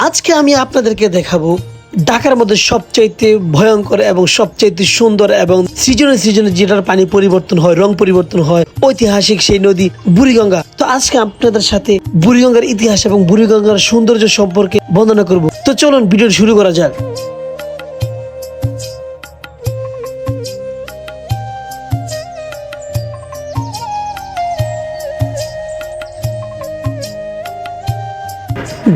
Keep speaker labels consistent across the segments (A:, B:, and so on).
A: আজকে আমি আপনাদেরকে দেখাবো ঢাকার মধ্যে সবচাইতে ভয়ঙ্কর এবং সবচাইতে সুন্দর এবং সৃজনে যেটার পানি পরিবর্তন হয়, রং পরিবর্তন হয়, ঐতিহাসিক সেই নদী বুড়িগঙ্গা। তো আজকে আপনাদের সাথে বুড়িগঙ্গার ইতিহাস এবং বুড়িগঙ্গার সৌন্দর্য সম্পর্কে বর্ণনা করব। তো চলুন ভিডিও শুরু করা যাক।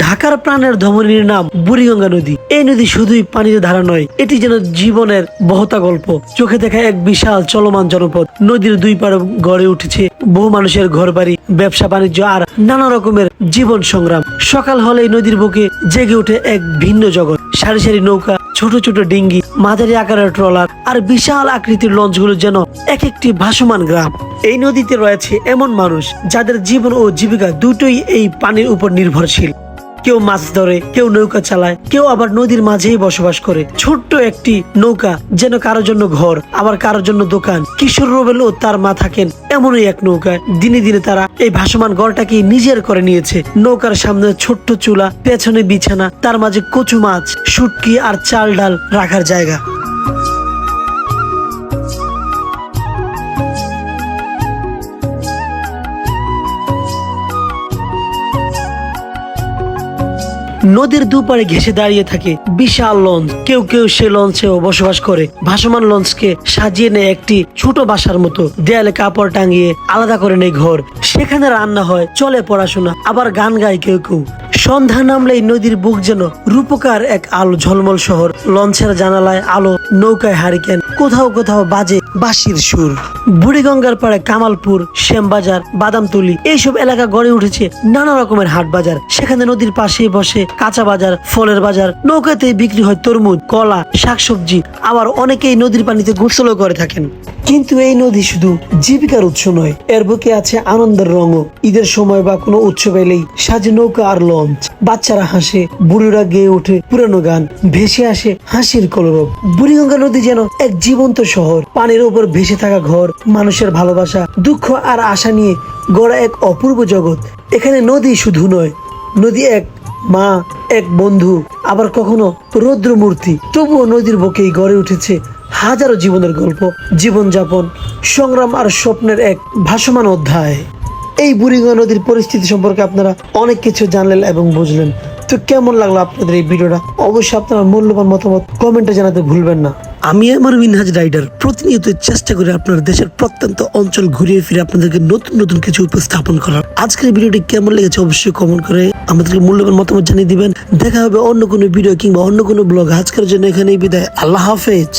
A: ঢাকার প্রাণের ধমনীর নাম বুড়িগঙ্গা নদী। এই নদী শুধুই পানির ধারা নয়, এটি যেন জীবনের বহতা গল্প। চোখে দেখা এক বিশাল চলমান জনপদ। নদীর দুই পাড়ে গড়ে উঠেছে বহু মানুষের ঘরবাড়ি, ব্যবসা বাণিজ্য আর নানা রকমের জীবন সংগ্রাম। সকাল হলেই নদীর বুকে জেগে ওঠে এক ভিন্ন জগৎ। সারি সারি নৌকা, ছোট ছোট ডিঙ্গি, মাঝারি আকারের ট্রলার আর বিশাল আকৃতির লঞ্চগুলো যেন এক একটি ভাসমান গ্রাম। এই নদীতে রয়েছে এমন মানুষ যাদের জীবন ও জীবিকা দুটোই এই পানির উপর নির্ভরশীল। কেউ মাছ ধরে, কেউ নৌকা চালায়, কেউ আবার নদীর মাঝেই বসবাস করে। ছোট্ট একটি নৌকা যেন কারোর জন্য ঘর, আবার কারোর জন্য দোকান। কিশোর রুবেল ও তার মা থাকেন এমনই এক নৌকায়। দিনে দিনে তারা এই ভাসমান ঘরটাকে নিজের করে নিয়েছে। নৌকার সামনে ছোট্ট চুলা, পেছনে বিছানা, তার মাঝে কচু মাছ, শুটকি আর চাল ডাল রাখার জায়গা। নদীর দুপারে ঘেঁষে দাঁড়িয়ে থাকে বিশাল লঞ্চ। কেউ কেউ সে লঞ্চেও বসবাস করে। ভাসমান লঞ্চকে সাজিয়ে নেয় একটি ছোট বাসার মতো। দেয়ালে কাপড় টাঙিয়ে আলাদা করে নেয় ঘর। সেখানে রান্না হয়, চলে পড়াশোনা, আবার গান গায় কেউ কেউ। সন্ধ্যা নামলেই নদীর বুক যেন রূপকার এক আলো ঝলমল শহর। লঞ্চের জানালায় আলো, নৌকায় হারিকেন, কোথাও কোথাও বাজে বাঁশির সুর। বুড়িগঙ্গার পাড়ে কামালপুর, শ্যামবাজার, বাদামতলি এইসব এলাকা গড়ে উঠেছে নানা রকমের হাট বাজার। সেখানে নদীর পাশেই বসে কাঁচা বাজার, ফলের বাজার। নৌকাতেই বিক্রি হয় তরমুজ, কলা, শাকসবজি। আবার অনেকেই নদীর পানিতে গোসলও করে থাকেন। কিন্তু এই নদী শুধু জীবিকার উৎস নয়, এর বুকে আছে আনন্দের রঙও। ঈদের সময় বা কোনো উৎসব এলেই সাজে নৌকা আর লঞ্চ। বাচ্চারা হাসে, বুড়িরা গেয়ে ওঠে পুরানো গান, ভেসে আসে হাসির কলরব। বুড়িগঙ্গা নদী যেন এক জীবন্ত শহর। পানির উপর ভেসে থাকা ঘর, মানুষের ভালোবাসা, দুঃখ আর আশা নিয়ে গড়া এক অপূর্ব জগৎ। এখানে নদী শুধু নয়, নদী এক মা, এক বন্ধু, আবার কখনো রৌদ্র মূর্তি। তবুও নদীর বুকেই গড়ে উঠেছে হাজারো জীবনের গল্প, জীবনযাপন, সংগ্রাম আর স্বপ্নের এক ভাসমান অধ্যায়। এই বুড়িগঙ্গা নদীর পরিস্থিতি সম্পর্কে আপনারা অনেক কিছু জানলেন এবং বুঝলেন। তো কেমন লাগলো আপনাদের এই ভিডিওটা? অবশ্যই আপনারা মূল্যবান মতামত কমেন্টে জানাতে ভুলবেন না। আমি আমার মিনহাজ রাইডার প্রতিনিয়ত চেষ্টা করি আপনার দেশের প্রত্যন্ত অঞ্চল ঘুরিয়ে ফিরে আপনাদেরকে নতুন নতুন কিছু উপস্থাপন করার। আজকের ভিডিওটি কেমন লেগেছে অবশ্যই কমেন্ট করে আমাদেরকে মূল্যবান মতামত জানিয়ে দিবেন। দেখা হবে অন্য কোনো ভিডিও কিংবা অন্য কোনো ব্লগ। আজকের জন্য এখানেই বিদায়। আল্লাহ হাফেজ।